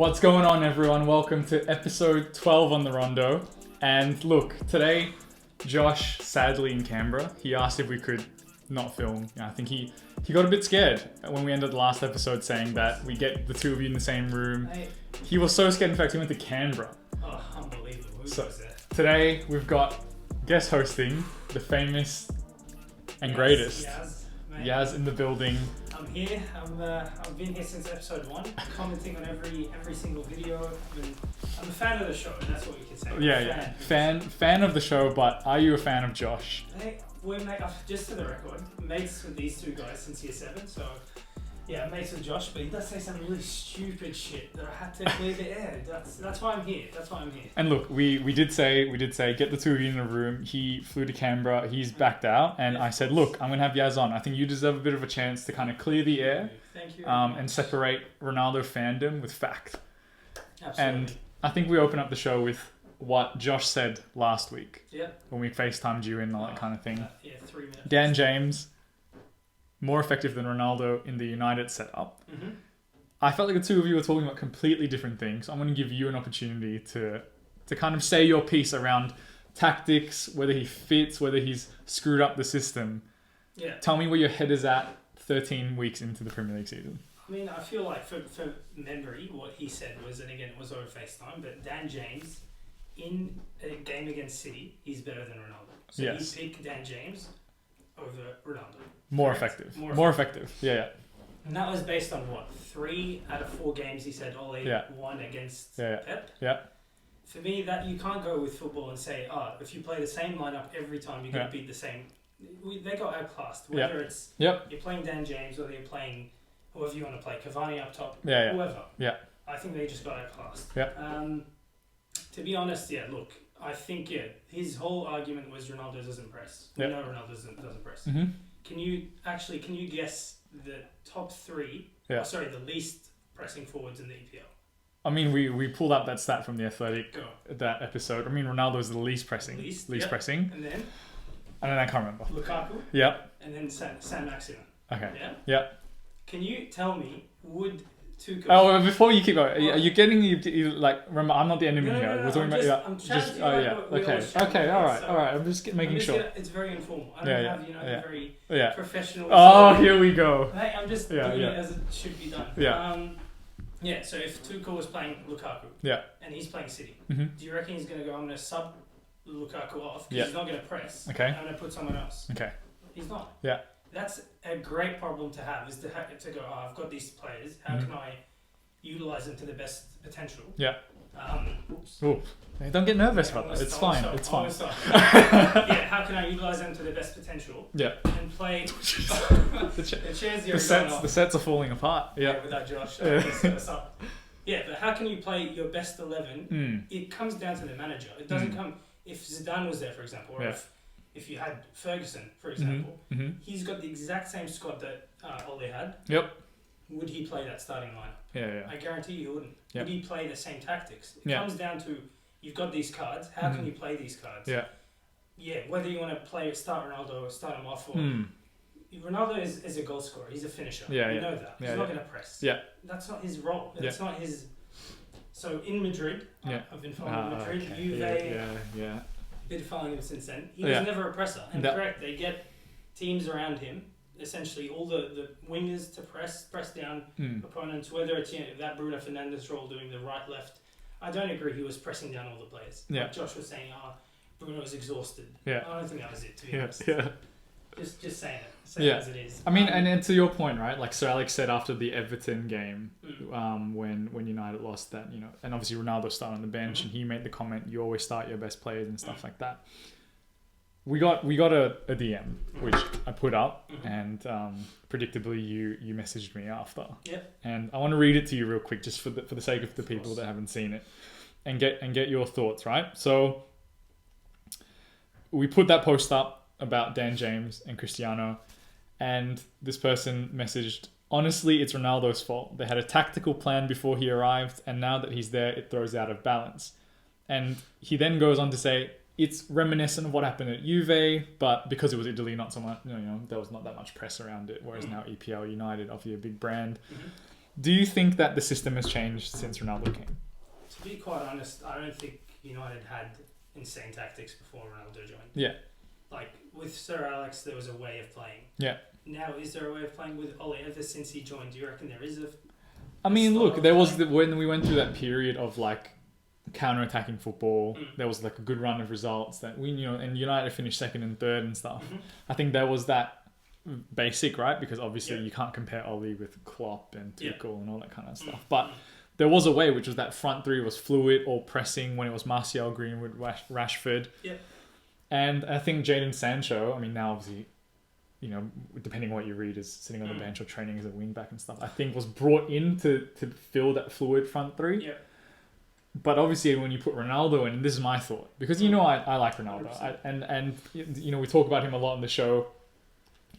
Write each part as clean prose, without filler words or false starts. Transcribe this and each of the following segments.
What's going on, everyone? Welcome to episode 12 on the Rondo. And look, today, Josh, sadly in Canberra, he asked if we could not film. I think he got a bit scared when we ended the last episode saying that we get the two of you in the same room. He was so scared, in fact, he went to Canberra. Oh, unbelievable. So today, we've got guest hosting, the famous and greatest Yaz in the building. I'm here. I've been here since episode 1, commenting on every single video. I'm a fan of the show, and that's what we can say. Yeah. Fan of the show, but are you a fan of Josh? Just for the record, mates with these two guys since year 7, so yeah, mates with Josh, but he does say some really stupid shit that I had to clear the air. That's why I'm here. And look, we did say get the two of you in a room. He flew to Canberra. He's backed out, and I said, look, I'm gonna have Yaz on. I think you deserve a bit of a chance to kind of clear the air. Thank you. And separate Ronaldo fandom with fact. Absolutely. And I think we open up the show with what Josh said last week. Yeah. When we FaceTimed you and all that kind of thing. 3 minutes. Dan James, more effective than Ronaldo in the United setup. Mm-hmm. I felt like the two of you were talking about completely different things. I'm going to give you an opportunity to kind of say your piece around tactics, whether he fits, whether he's screwed up the system. Yeah. Tell me where your head is at 13 weeks into the Premier League season. I mean, I feel like for memory, what he said was, and again, it was over FaceTime, but Dan James, in a game against City, he's better than Ronaldo. So yes. He picked Dan James over Ronaldo. More Correct? effective. More effective. Yeah. And that was based on what? 3 out of 4 games he said Ole won against Pep? Yeah. For me, that you can't go with football and say, if you play the same lineup every time, you're going to beat the same. They got outclassed. Whether it's you're playing Dan James, whether you're playing whoever you want to play, Cavani up top, whoever. Yeah. I think they just got outclassed. Yeah. To be honest, look, I think, his whole argument was Ronaldo doesn't press. We know Ronaldo doesn't press. Mm-hmm. Can you guess the top 3, the least pressing forwards in the EPL? I mean, we pulled up that stat from The Athletic, that episode. I mean, Ronaldo is the least pressing. Least pressing. And then? I can't remember. Lukaku. Yep. And then San Maximin. Okay. Yeah? Yep. Can you tell me, would Tuchel... Oh, before you keep going, are you getting... remember, I'm not the enemy here. No, we're talking about... I'm chatting Okay, all right. I'm just making sure. It's very informal. I don't have, very professional... Oh, here we go. Hey, I'm just doing it as it should be done. Yeah. So if Tuchel was playing Lukaku and he's playing City, do you reckon he's going to go, I'm going to sub Lukaku off because he's not going to press. Okay. I'm going to put someone else. Okay. He's not. Yeah. That's a great problem to have, is to go, I've got these players, how can I utilise them to the best potential? Yeah. Oops. Ooh. Don't get nervous about that. It's fine. How can I utilise them to their best potential? Yeah. And play... the sets are falling apart. Yeah. Without Josh. But how can you play your best 11? It comes down to the manager. It doesn't come... If Zidane was there, for example, or if you had Ferguson, for example, he's got the exact same squad that Ole had. Yep. Would he play that starting lineup? Yeah. I guarantee you he wouldn't. Yep. Would he play the same tactics? It comes down to, you've got these cards, how can you play these cards? Yeah, whether you want to start Ronaldo or start him off, or Ronaldo is a goal scorer, he's a finisher. You know that. He's not going to press. Yeah. That's not his role. That's not his... So in Madrid, I've been following Madrid, Juve, been following him since then. He was never a presser. And correct, they get teams around him, essentially all the wingers to press down opponents, whether it's that Bruno Fernandes role doing the right, left. I don't agree he was pressing down all the players. Like Josh was saying, Bruno was exhausted. I don't think that was it, to be honest. Just saying it. As it is. I mean, and to your point, right? Like Sir Alex said after the Everton game, when United lost that, and obviously Ronaldo started on the bench, and he made the comment, "You always start your best players" and stuff like that. We got a DM which I put up, and predictably you messaged me after. And I want to read it to you real quick, just for the sake of the people that haven't seen it, and get your thoughts. Right. So we put that post up about Dan James and Cristiano, and this person messaged, "Honestly, it's Ronaldo's fault. They had a tactical plan before he arrived, and now that he's there, it throws out of balance." And he then goes on to say, it's reminiscent of what happened at Juve, but because it was Italy, not so much, there was not that much press around it, whereas now EPL United, obviously a big brand. Do you think that the system has changed since Ronaldo came? To be quite honest, I don't think United had insane tactics before Ronaldo joined. Yeah. Like with Sir Alex, there was a way of playing. Yeah. Now, is there a way of playing with Ole ever since he joined? Do you reckon there is a? I mean, look, there was when we went through that period of like counter-attacking football. There was like a good run of results that we, and United finished second and third and stuff. I think there was that basic, right? Because obviously you can't compare Ole with Klopp and Tuchel and all that kind of stuff. But there was a way, which was that front three was fluid, all pressing when it was Martial, Greenwood, Rashford. Yeah. And I think Jadon Sancho, I mean, now obviously, depending on what you read, is sitting on the bench or training as a wing back and stuff, I think was brought in to fill that fluid front three. Yeah. But obviously when you put Ronaldo in, and this is my thought, because I like Ronaldo. And we talk about him a lot on the show,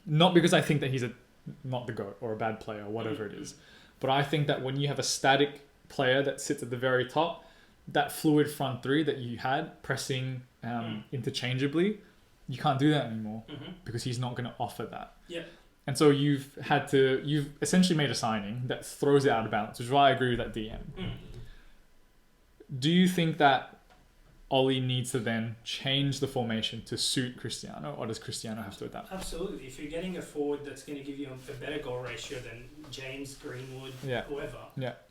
not because I think that he's not the GOAT or a bad player or whatever it is, but I think that when you have a static player that sits at the very top, that fluid front three that you had pressing interchangeably, you can't do that anymore because he's not going to offer that. Yeah. And so you've essentially made a signing that throws it out of balance, which is why I agree with that DM. Do you think that Ole needs to then change the formation to suit Cristiano, or does Cristiano have to adapt? Absolutely. If you're getting a forward that's going to give you a better goal ratio than James, Greenwood, whoever,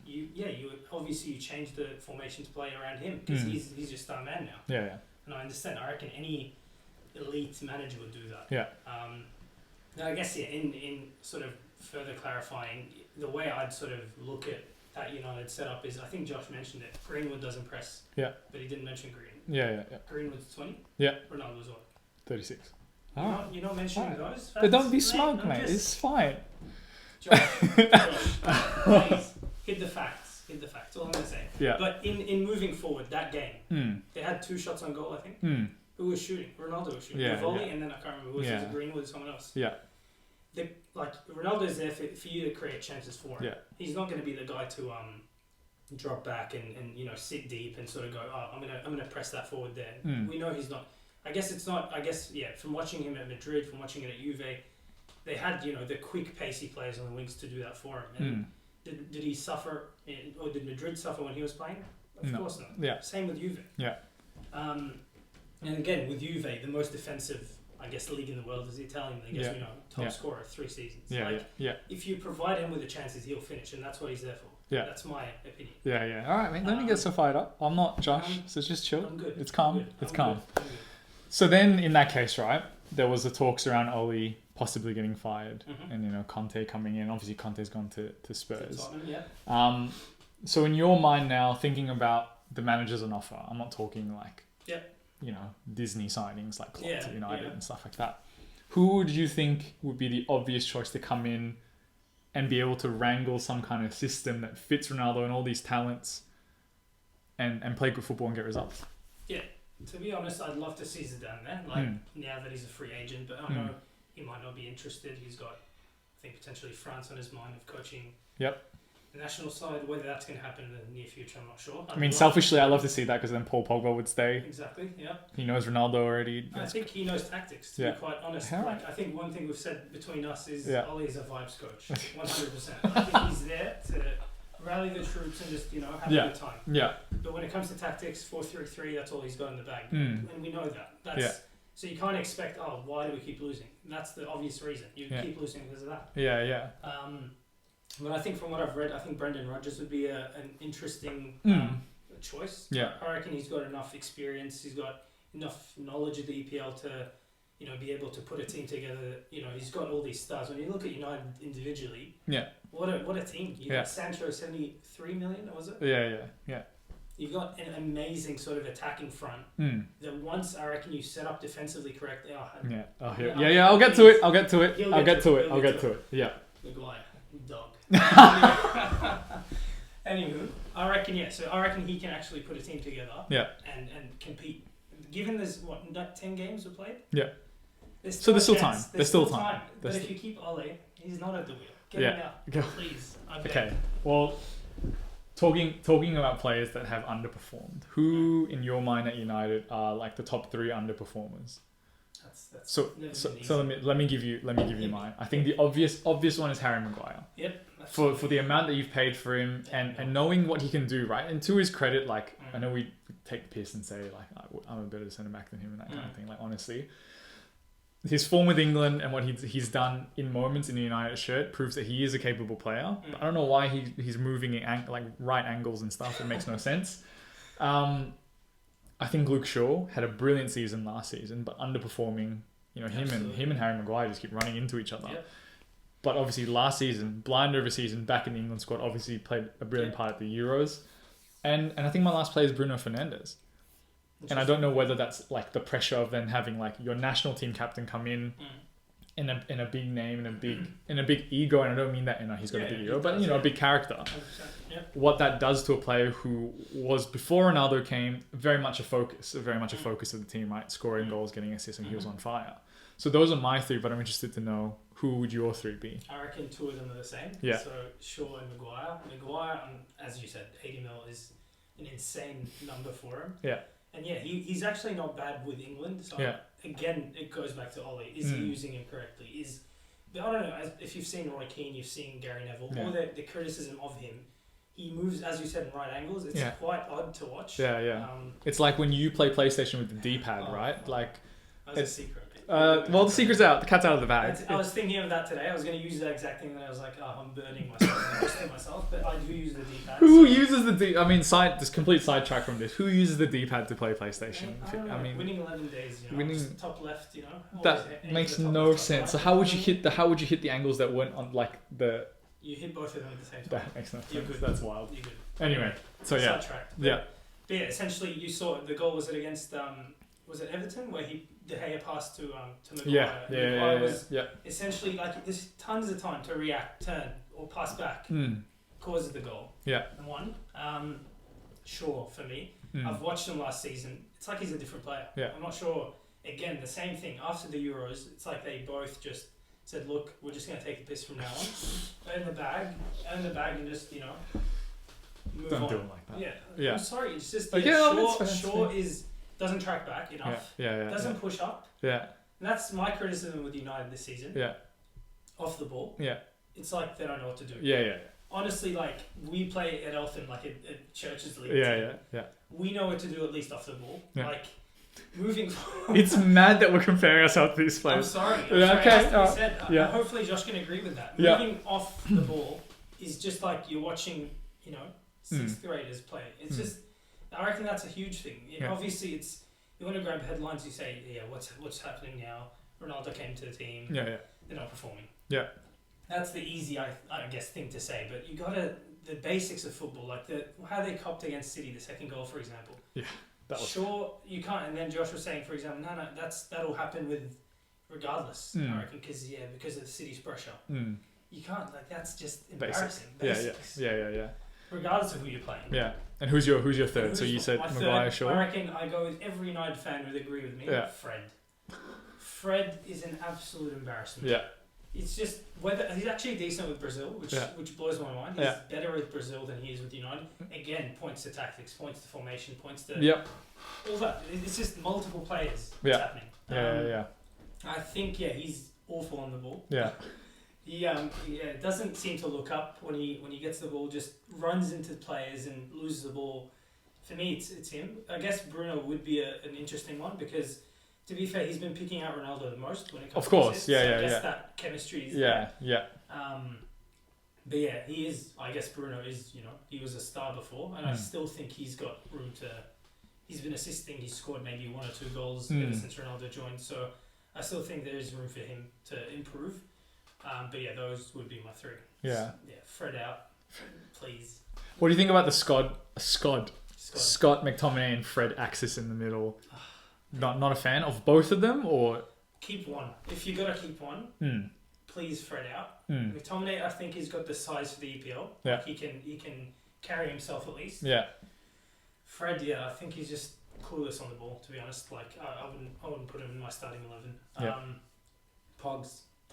you obviously change the formation to play around him because he's your star man now. Yeah, yeah. And I understand. I reckon any elite manager would do that. Yeah. Now I guess in sort of further clarifying, the way I'd sort of look at that United setup is, I think Josh mentioned it. Greenwood doesn't press. Yeah. But he didn't mention Green. Yeah. Greenwood's 20. Yeah. Ronaldo's what? 36. You're not mentioning those? But don't be smug, mate. It's fine. Josh, please, hit the facts. All I'm going to say. Yeah. But in moving forward, that game, they had 2 shots on goal, I think. Who was shooting? Ronaldo was shooting. Volley, and then I can't remember who was it. Was it Greenwood or someone else? Yeah. Ronaldo's there for you to create chances for him. Yeah. He's not going to be the guy to drop back and sit deep and sort of go, I'm gonna press that forward there. We know he's not. I guess it's not. From watching him at Madrid, from watching it at Juve, they had the quick, pacey players on the wings to do that for him. And did he suffer, or did Madrid suffer when he was playing? Of course not. Yeah. Same with Juve. Yeah. And again with Juve, the most defensive, I guess, league in the world is the Italian league. As we know, top scorer of 3 seasons. If you provide him with the chances, he'll finish, and that's what he's there for. Yeah. That's my opinion. Yeah. All right, mate. Don't get so fired up. I'm not Josh, so just chill. I'm good. It's calm. It's calm. So then, in that case, right, there was the talks around Ole possibly getting fired, and Conte coming in. Obviously, Conte's gone to Spurs. To Tottenham, so in your mind now, thinking about the managers on offer, I'm not talking like Disney signings like Klopp to United and stuff like that. Who would you think would be the obvious choice to come in and be able to wrangle some kind of system that fits Ronaldo and all these talents and play good football and get results? Yeah, to be honest, I'd love to see Zidane there, now that he's a free agent, but I know he might not be interested. He's got, I think, potentially France on his mind of coaching the national side. Whether that's going to happen in the near future, I'm not sure. Selfishly, I'd love to see that because then Paul Pogba would stay. Exactly, yeah. He knows Ronaldo already. I think he knows tactics, to be quite honest. I think one thing we've said between us is Ole is a vibes coach, 100%. I think he's there to rally the troops and just, have a good time. Yeah. But when it comes to tactics, 4-3-3, that's all he's got in the bag. And we know that. So you can't expect, why do we keep losing? That's the obvious reason. You keep losing because of that. Yeah. But I think from what I've read, I think Brendan Rodgers would be an interesting choice. Yeah. I reckon he's got enough experience. He's got enough knowledge of the EPL to, be able to put a team together. He's got all these stars. When you look at United individually, what a team. You got Sancho, 73 million, was it? Yeah. You've got an amazing sort of attacking front that once I reckon you set up defensively correctly. I'll get to it. I'll get to it. Yeah. Maguire, dog. Anywho, I reckon So I reckon he can actually put a team together. Yeah. And compete. Given there's 10 games we played. Yeah. There's still time. There's still time. But if you keep Ole, he's not at the wheel. Get him out, please. Okay. Well, talking about players that have underperformed, who in your mind at United are like the top 3 underperformers? So let me give you mine. I think the obvious one is Harry Maguire. Yep. for the amount that you've paid for him and knowing what he can do, right? And to his credit, like, I know we take the piss and say, like, I'm a better centre back than him and that kind of thing. Like, honestly, his form with England and what he's done in moments in the United shirt proves that he is a capable player. But I don't know why he's moving at like right angles and stuff. It makes no sense. I think Luke Shaw had a brilliant season last season, but underperforming. You know, him and Harry Maguire just keep running into each other. Yep. But obviously last season, blind over season, back in the England squad, obviously played a brilliant part at the Euros. And I think my last player is Bruno Fernandes. And I don't know whether that's like the pressure of then having like your national team captain come in a big name and a big ego, and I don't mean that he's got a big ego, but a big character. Yep. What that does to a player who was before Ronaldo came very much a focus of the team, right? Scoring goals, getting assists, and he was on fire. So those are my three, but I'm interested to know who would your three be? I reckon two of them are the same. Yeah. So Shaw and Maguire. Maguire, as you said, 80 mil is an insane number for him. Yeah. And yeah, he's actually not bad with England. So again, it goes back to Ollie. Is he using him correctly? I don't know, if you've seen Roy Keane, you've seen Gary Neville, all the criticism of him, he moves, as you said, in right angles. It's quite odd to watch. Yeah. It's like when you play PlayStation with the D-pad, right? Like, that's a secret. Well, the secret's out. The cat's out of the bag. I was thinking of that today. I was going to use that exact thing, and I was like, I'm burning myself. But I do use the D-pad. Who uses the D? I mean, just complete sidetrack from this. Who uses the D-pad to play PlayStation? I mean, winning 11 days. Winning top left. That makes no sense. So how would you hit the angles that weren't on like the? You hit both of them at the same time. That makes no sense. You're good. That's wild. You're good. Anyway, so yeah. Sidetrack. Yeah. But yeah, essentially, you saw the goal. Was it against? Was it Everton where De Gea passed to Maguire? Yeah. Essentially, like, there's tons of time to react, turn, or pass back. Causes the goal. Yeah. One. Sure, for me. I've watched him last season. It's like he's a different player. Yeah. I'm not sure. Again, the same thing. After the Euros, it's like they both just said, look, we're just going to take a piss from now on. Earn the bag, and just, move Don't on. do it like that. Yeah. I'm sorry. It's just, Shaw doesn't track back enough. Doesn't push up. Yeah. And that's my criticism with United this season. Yeah. Off the ball. Yeah. It's like they don't know what to do. Yeah. Honestly, like, we play at Eltham, like at Church's League. Yeah. We know what to do at least off the ball. Yeah. Like, moving forward. It's mad that we're comparing ourselves to these players. I'm sorry. Okay. Hopefully Josh can agree with that. Yeah. Moving off the ball is just like you're watching, sixth graders play. It's just, I reckon that's a huge thing. Obviously, you want to grab headlines. You say, what's happening now? Ronaldo came to the team. Yeah. They're not performing. Yeah. That's the easy, I guess, thing to say. But you gotta the basics of football, like how they copped against City, the second goal, for example. Yeah. Sure, you can't. And then Josh was saying, for example, no, that'll happen with regardless. I reckon because of the City's pressure. You can't. Like, that's just embarrassing. Basics. Yeah. Regardless of who you're playing. Yeah. And who's your third? So you said Maguire, Shaw. I reckon I go with every United fan would agree with me. Yeah. Fred is an absolute embarrassment. Yeah. It's just whether he's actually decent with Brazil, which blows my mind. He's better with Brazil than he is with United. Again, points to tactics, points to formation, points to all that. It's just multiple players happening. I think he's awful on the ball. Yeah. He doesn't seem to look up when he gets the ball. Just runs into players and loses the ball. For me, it's him. I guess Bruno would be an interesting one because, to be fair, he's been picking out Ronaldo the most when it comes to assists. I guess that chemistry is there. But he is. I guess Bruno is. He was a star before, and I still think he's got room to. He's been assisting. He's scored maybe 1 or 2 goals ever since Ronaldo joined. So I still think there is room for him to improve. But those would be my 3. Yeah. Fred out, please. What do you think about the Scott McTominay and Fred axis in the middle? Not a fan of both of them, or keep one. If you gotta keep one, please Fred out. McTominay, I think he's got the size for the EPL. Yeah. Like he can carry himself at least. Yeah. Fred, I think he's just clueless on the ball. To be honest, like I wouldn't put him in my starting 11.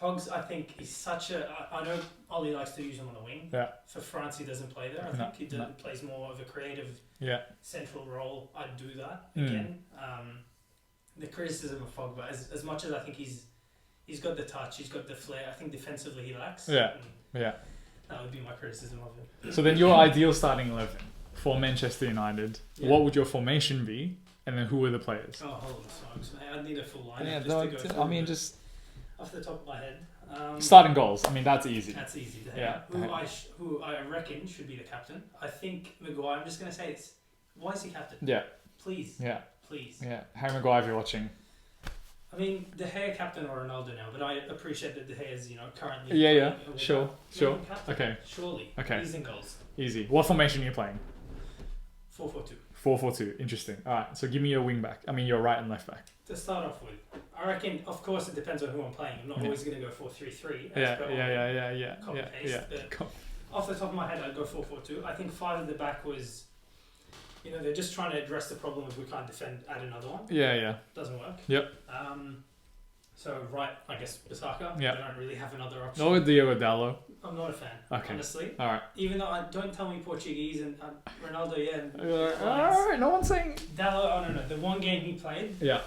Pogs, I think he's such a. I know Ollie likes to use him on the wing. Yeah. For France, he doesn't play there. I think he plays more of a creative. Central role. I'd do that again. The criticism of Pogba, as much as I think he's got the touch, he's got the flair. I think defensively he lacks. That would be my criticism of him. So then your ideal starting 11 for Manchester United, what would your formation be? And then who are the players? Oh, hold on, smokes. I'd need a full line. Yeah, just to go just... Off the top of my head. Starting goals. I mean, that's easy. That's easy. Yeah. Who I reckon should be the captain. I think Maguire, I'm just going to say it's... Why is he captain? Yeah. Please. Yeah. Please. Yeah. Harry Maguire, if you're watching. I mean, De Gea captain or Ronaldo now, but I appreciate that De Gea is, currently... Yeah. Sure. Okay. Surely. Okay. He's in goals. Easy. What formation are you playing? 4-4-2. 4-4-2. Interesting. All right. So give me your wing back. I mean, your right and left back. To start off with, I reckon, of course, it depends on who I'm playing. I'm not always going to go 4-3-3. Yeah. Copy paste. Off the top of my head, I'd go 4-4-2. I think 5 at the back was, they're just trying to address the problem of we can't defend, add another one. Yeah. Doesn't work. Yep. So right, I guess Bisaka. Yeah. I don't really have another option. No, Diogo Dallo. I'm not a fan. Okay. Honestly. All right. Even though don't tell me Portuguese and Ronaldo, all right. No one's saying. Dallo, I don't know. The one game he played. Yeah.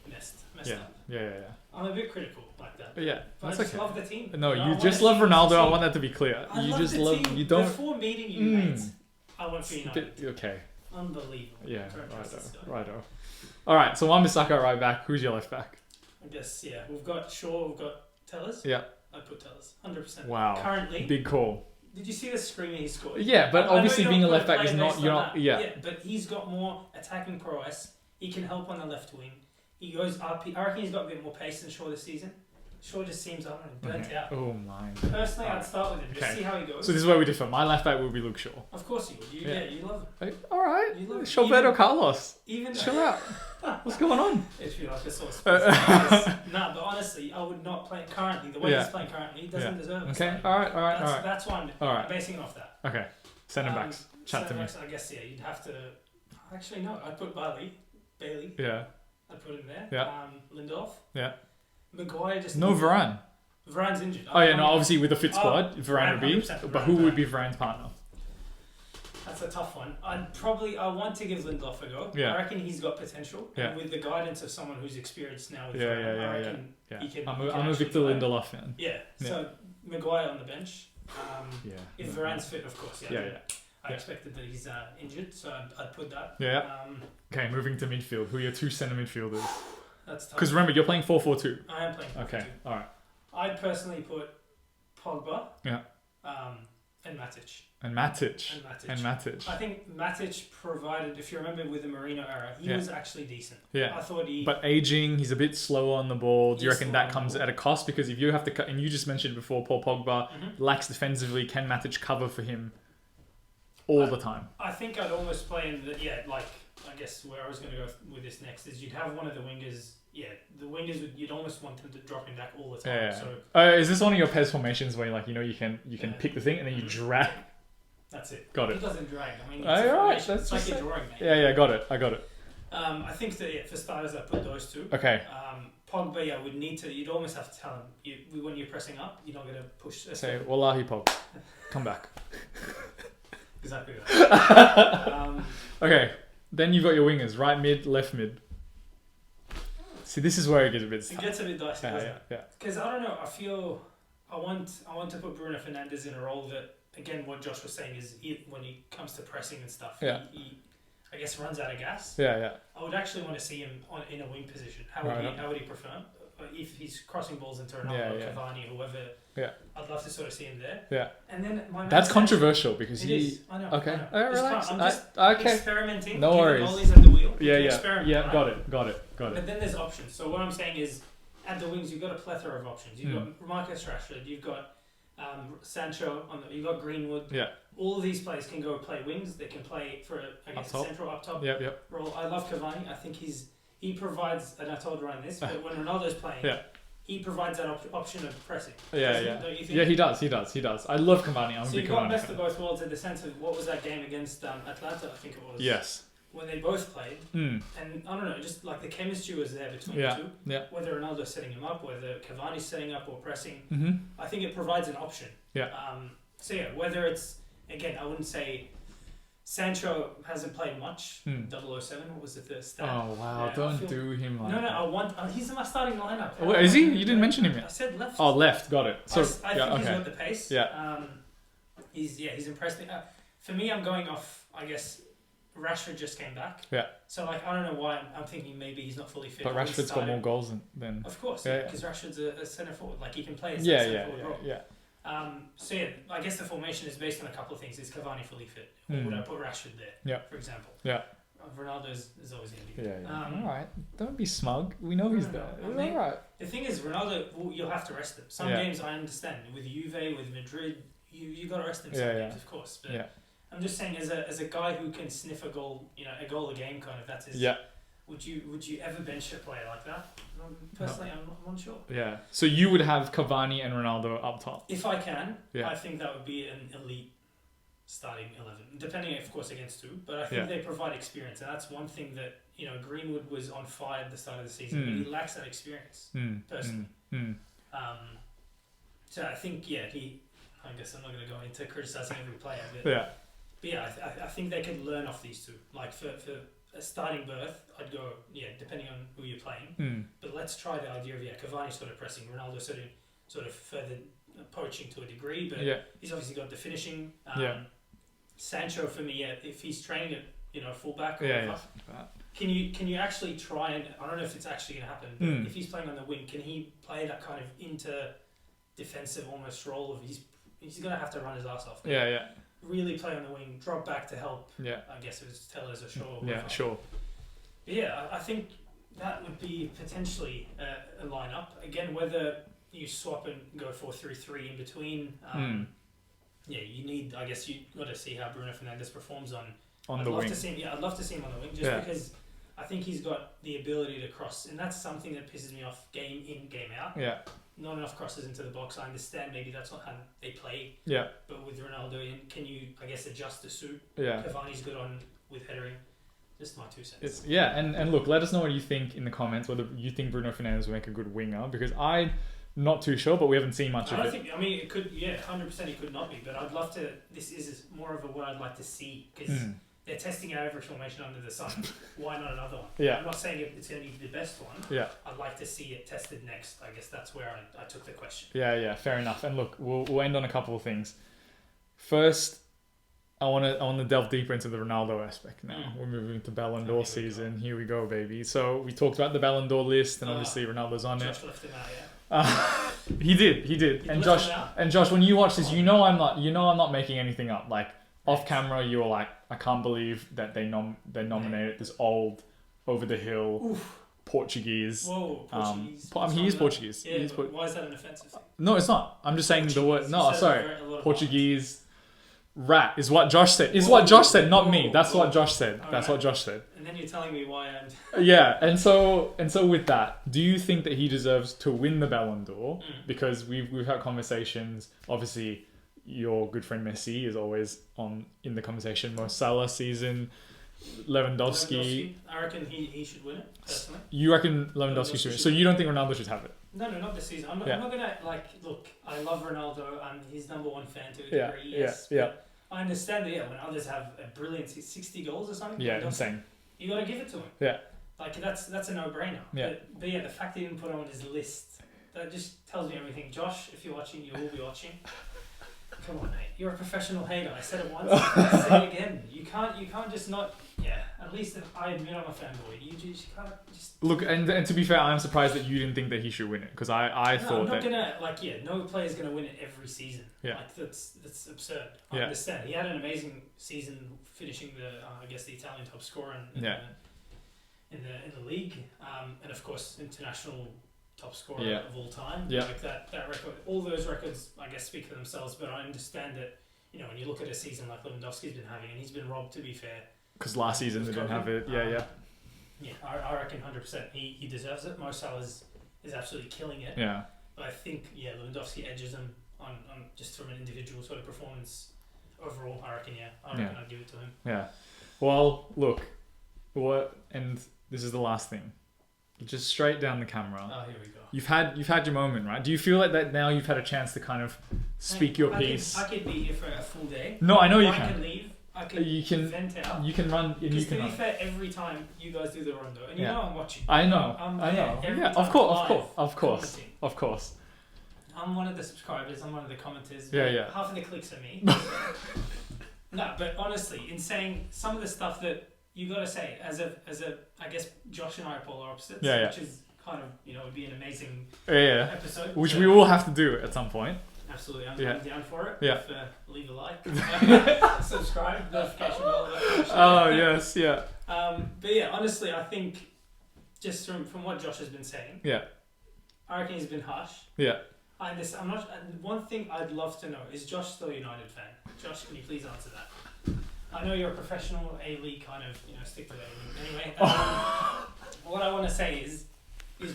Messed Yeah. up. Yeah. I'm a bit critical like that. Yeah. But I just love the team. No, you just love Ronaldo. I want that to be clear. You just love. Team. You don't. Before meeting you, mate, I went for United. Okay. Unbelievable. Yeah. Righto. All right. So one Bisaka at right back. Who's your left back? I guess we've got Shaw. We've got Tellers. Yeah. I put Tellers. 100%. Wow. Currently. Big call. Did you see the screamer he scored? Yeah, but obviously being a left back is not. You're not. Yeah. But he's got more attacking prowess. He can help on the left wing. He goes up. I reckon he's got a bit more pace than Shaw this season. Shaw just seems, burnt out. Oh my. Personally, I'd start with him. Just see how he goes. So this is where we differ. My left back will be Luke Shaw. Of course you would. You love him. All right. You love him. Shawberto Carlos. Even chill out. What's going on? If you like a sauce. But honestly, I would not play currently. The way he's playing currently, he doesn't deserve it. Okay. All right. That's why I'm basing it off that. Okay. Centre backs. Chat to me. I guess you'd have to. Actually, no. I'd put Bailey. Yeah. I'd put him there. Yeah. Lindelof. Yeah. Maguire just. No Varane. Varane's injured. Obviously with a fit squad, Varane would be. But who would be Varane's partner? That's a tough one. I want to give Lindelof a go. Yeah. I reckon he's got potential. Yeah. And with the guidance of someone who's experienced now with Varane, I reckon he can. I'm a Victor Lindelof fan. Yeah. So Maguire on the bench. If Varane's fit, of course. I expected that he's injured, so I'd put that. Yeah. Okay, moving to midfield. Who are your two centre midfielders? That's tough. Because remember, you're playing 4-4-2. I am playing 4-4-2. Okay, all right. I'd personally put Pogba. Yeah. And Matic. And Matic. I think Matic provided, if you remember with the Marino era, he was actually decent. Yeah. I thought But aging, he's a bit slower on the ball. Do you reckon that comes at a cost? Because if you have to cut, and you just mentioned before, Paul Pogba lacks defensively, can Matic cover for him all the time? I think I'd almost play in the, I guess where I was going to go with this next is you'd have one of the wingers. Yeah, the wingers you'd almost want them to drop him back all the time. Yeah. So is this one of your PES formations where you can pick the thing and then you drag? That's it. Got it. He doesn't drag. I mean, it's like a drawing, mate. Yeah, I got it. I think that for starters, I put those two. Okay. Pogba, would need to. You'd almost have to tell him when you're pressing up, you're not going to push. Say, Wallahi Pog, come back. Exactly that. Okay, then you've got your wingers, right mid, left mid. See, this is where it gets a bit. It gets a bit dicey. Yeah. Because I don't know. I feel I want to put Bruno Fernandes in a role that, again, what Josh was saying is when he comes to pressing and stuff, he I guess runs out of gas. Yeah. I would actually want to see him in a wing position. How would he prefer? If he's crossing balls into Ronaldo, Cavani, whoever. Yeah. I'd love to sort of see him there. Yeah. And then that's controversial because I know. Okay. I know. Relax. I'm just experimenting. No worries. Goalies at the wheel. Yeah. Got it. But then there's options. So what I'm saying is, at the wings, you've got a plethora of options. You've got Marcus Rashford. You've got Sancho. You've got Greenwood. Yeah. All of these players can go play wings. They can play for a central up top role. I love Cavani. I think he provides, and I told Ryan this, but when Ronaldo's playing, he provides that option of pressing. Yeah, he does. I love Cavani. I'm a big Cavani fan. So you've got best of both worlds in the sense of what was that game against Atlanta, I think it was. Yes. When they both played, and I don't know, just like the chemistry was there between the two. Yeah. Whether Ronaldo's setting him up, whether Cavani's setting up or pressing, I think it provides an option. Yeah. Whether it's, again, I wouldn't say Sancho hasn't played much. 007, what was it? The stat? Oh wow! Don't do him like. No. I want. He's in my starting lineup. Oh, is he? You didn't mention him yet. I said left. Oh, left. Got it. So I think he's got the pace. Yeah. He's impressed me. For me, I'm going off, I guess, Rashford just came back. Yeah. So, like, I don't know why I'm thinking maybe he's not fully fit. But Rashford's got more goals than... Of course, because Rashford's a centre forward. Like, he can play as a centre forward role. So, yeah, I guess the formation is based on a couple of things. Is Cavani fully fit? Or would I put Rashford there, for example? Yeah. Ronaldo is always going to be there. All right. Don't be smug. We know he's there. All right. The thing is, Ronaldo, you'll have to rest him. Some games I understand. With Juve, with Madrid, you got to rest him some games, of course. But I'm just saying, as a guy who can sniff a goal, a goal a game, kind of. That's his. Yeah. Would you ever bench a player like that? Personally, I'm unsure. Yeah. So you would have Cavani and Ronaldo up top. If I can, I think that would be an elite starting 11, depending, of course, against two. But I think they provide experience, and that's one thing that Greenwood was on fire at the start of the season, but he lacks that experience personally. So I think I guess I'm not going to go into criticising every player, but I think they could learn off these two. Like for a starting berth, I'd go depending on who you're playing. But let's try the idea of Cavani sort of pressing, Ronaldo sort of further poaching to a degree, but he's obviously got the finishing. Sancho for me, if he's training at fullback, can you actually try and I don't know if it's actually going to happen, but if he's playing on the wing, can he play that kind of defensive almost role of he's going to have to run his ass off? Really play on the wing, drop back to help. I guess it was Tellers or Shaw. Sure. But I think that would be potentially a lineup again. Whether you swap and go 4-3-3 in between. You need. I guess you got to see how Bruno Fernandes performs on the wing. I'd love to see him on the wing, just because I think he's got the ability to cross, and that's something that pisses me off game in, game out. Not enough crosses into the box. I understand maybe that's not how they play. But with Ronaldo in, can you, I guess, adjust the suit? Cavani's good on with headering. Just my 2 cents. And look, let us know what you think in the comments. Whether you think Bruno Fernandes will make a good winger, because I'm not too sure, but we haven't seen much of it. It could, 100% it could not be, but I'd love to. This is more of what I'd like to see, because they're testing out every formation under the sun. Why not another one? I'm not saying it's going to be the best one. I'd like to see it tested next. I guess that's where I took the question. Fair enough. And look, we'll end on a couple of things. First, I want to delve deeper into the Ronaldo aspect now. We're moving to Ballon d'Or season. Here we go, baby. So we talked about the Ballon d'Or list, and obviously Ronaldo's on Josh it. Left him out, he did. And Josh, when you watch this, I'm not making anything up. Like off camera, you were like, I can't believe that they nominated this old, over the hill Portuguese. Whoa, Portuguese. He is Portuguese. Yeah, why is that an offensive thing? No, it's not. I'm just saying the word. No, sorry. Portuguese. Rat is what Josh said. Not me. That's what Josh said. That's what Josh said. And then you're telling me why I'm... and so with that, do you think that he deserves to win the Ballon d'Or? Because we've had conversations. Obviously, your good friend Messi is always in the conversation. Mo Salah season, Lewandowski. I reckon he should win it, personally. You reckon Lewandowski should win it? So you don't think Ronaldo should have it? No, not this season. I'm not going to, look, I love Ronaldo. I'm his number one fan to a degree, yes. I understand that, when others have a brilliant 60 goals or something. Insane. You got to give it to him. That's a no-brainer. But the fact that he didn't put it on his list, that just tells me everything. Josh, if you're watching, you will be watching. Come on, mate. You're a professional hater. I said it once. I'll say it again. You can't just not... at least if I admit I'm a fanboy. You can't just... Look, and to be fair, I'm surprised that you didn't think that he should win it. Because I thought that... I'm not going to... no player's going to win it every season. That's absurd. I understand. He had an amazing season finishing the Italian top scorer in the league. And of course, international top scorer of all time. Like that record, all those records, I guess, speak for themselves. But I understand that, when you look at a season like Lewandowski's been having, and he's been robbed, to be fair. Because last season they didn't have it. I reckon 100% he deserves it. Mo Salah is absolutely killing it. But I think Lewandowski edges him on just from an individual sort of performance overall. I reckon I'd give it to him. Well, look, and this is the last thing. Just straight down the camera. Oh, here we go. You've had your moment, right? Do you feel like that now you've had a chance to kind of speak your piece? I could be here for a full day. No, I know you can. I can leave. You can vent out. You can run. Because to be fair, every time you guys do the Rondo, and I'm watching. I know. I know. Of course. I'm one of the subscribers. I'm one of the commenters. Yeah. Half of the clicks are me. No, but honestly, in saying some of the stuff that you got to say as a, I guess Josh and I are polar opposites. Which is kind of, would be an amazing episode. Which we will have to do at some point. Absolutely, I'm down for it. Yeah. Leave a like, subscribe, notification bell. Oh yes, yeah. But yeah, honestly, I think just from what Josh has been saying, I reckon he's been harsh. Yeah. I'm not. One thing I'd love to know is Josh still a United fan? Josh, can you please answer that? I know you're a professional A-League kind of, stick to the A-League. Anyway, what I want to say is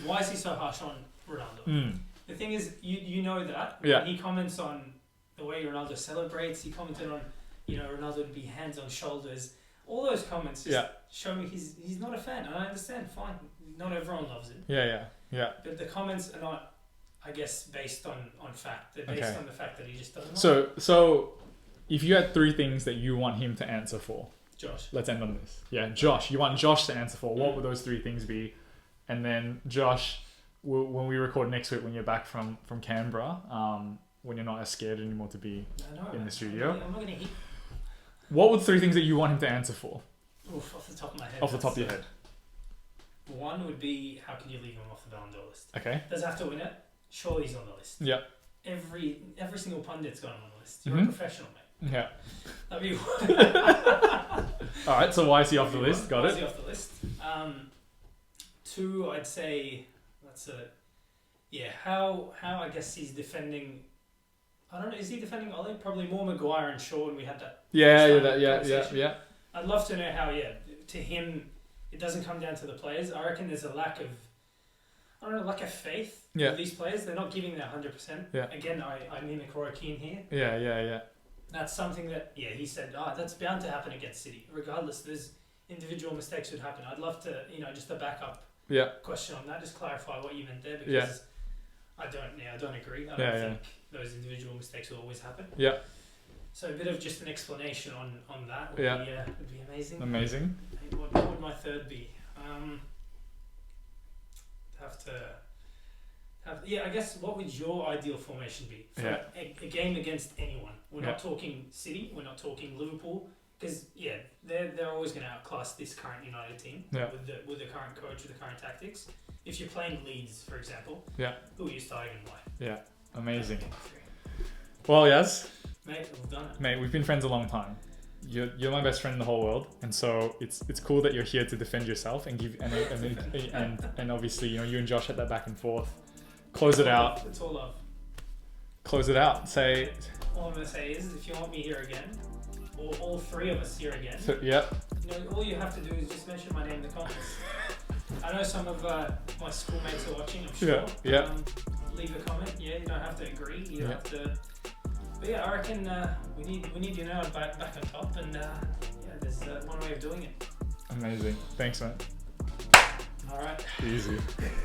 why is he so harsh on Ronaldo? The thing is, you know that. Yeah. He comments on the way Ronaldo celebrates. He commented on, Ronaldo would be hands on shoulders. All those comments just show me he's not a fan. And I understand, fine. Not everyone loves it. Yeah. But the comments are not, I guess, based on fact. They're based on the fact that he just doesn't like it. So if you had 3 things that you want him to answer for. Josh. Let's end on this. Yeah, Josh. You want Josh to answer for. What would those 3 things be? And then Josh, when we record next week, when you're back from Canberra, when you're not as scared anymore to be in the studio. I'm not going to eat. What would 3 things that you want him to answer for? Oof, off the top of my head. Off the top of your head. One would be, how can you leave him off the Ballon d'Or list? Okay. Does have to win it? Surely he's on the list. Yeah. Every single pundit's got him on the list. You're a professional, mate. Yeah. That'd be one. Alright, so why is he off the list? Got it. Why is he off the list? 2, I'd say, how I guess he's defending. I don't know. Is he defending Ole? Probably more Maguire and Shaw when we had that. Yeah. I'd love to know how. Yeah, to him, it doesn't come down to the players. I reckon there's a lack of, lack of faith with these players. They're not giving their 100%. Yeah. Again, I mimic Roy Keane here. Yeah. That's something that he said. That's bound to happen against City. Regardless, there's individual mistakes would happen. I'd love to, just a backup question on that. Just clarify what you meant there because I don't agree. I don't think those individual mistakes will always happen. Yeah. So a bit of just an explanation on that would be amazing. Amazing. What would my third be? I guess what would your ideal formation be for a game against anyone? We're not talking City. We're not talking Liverpool. Because they're always going to outclass this current United team with the current coach, with the current tactics. If you're playing Leeds, for example, who are you starting and why? Yeah, amazing. Well, yes, mate, we've done it. Mate, we've been friends a long time. You're my best friend in the whole world, and so it's cool that you're here to defend yourself and give and obviously you and Josh had that back and forth. Close it out. It's all love. Close it out. Say. All I'm gonna say is, if you want me here again, or all 3 of us here again. All you have to do is just mention my name in the comments. I know some of my schoolmates are watching, I'm sure. Leave a comment. You don't have to agree. You don't have to. But I reckon we need United back on top, and there's one way of doing it. Amazing. Thanks, man. All right. Easy.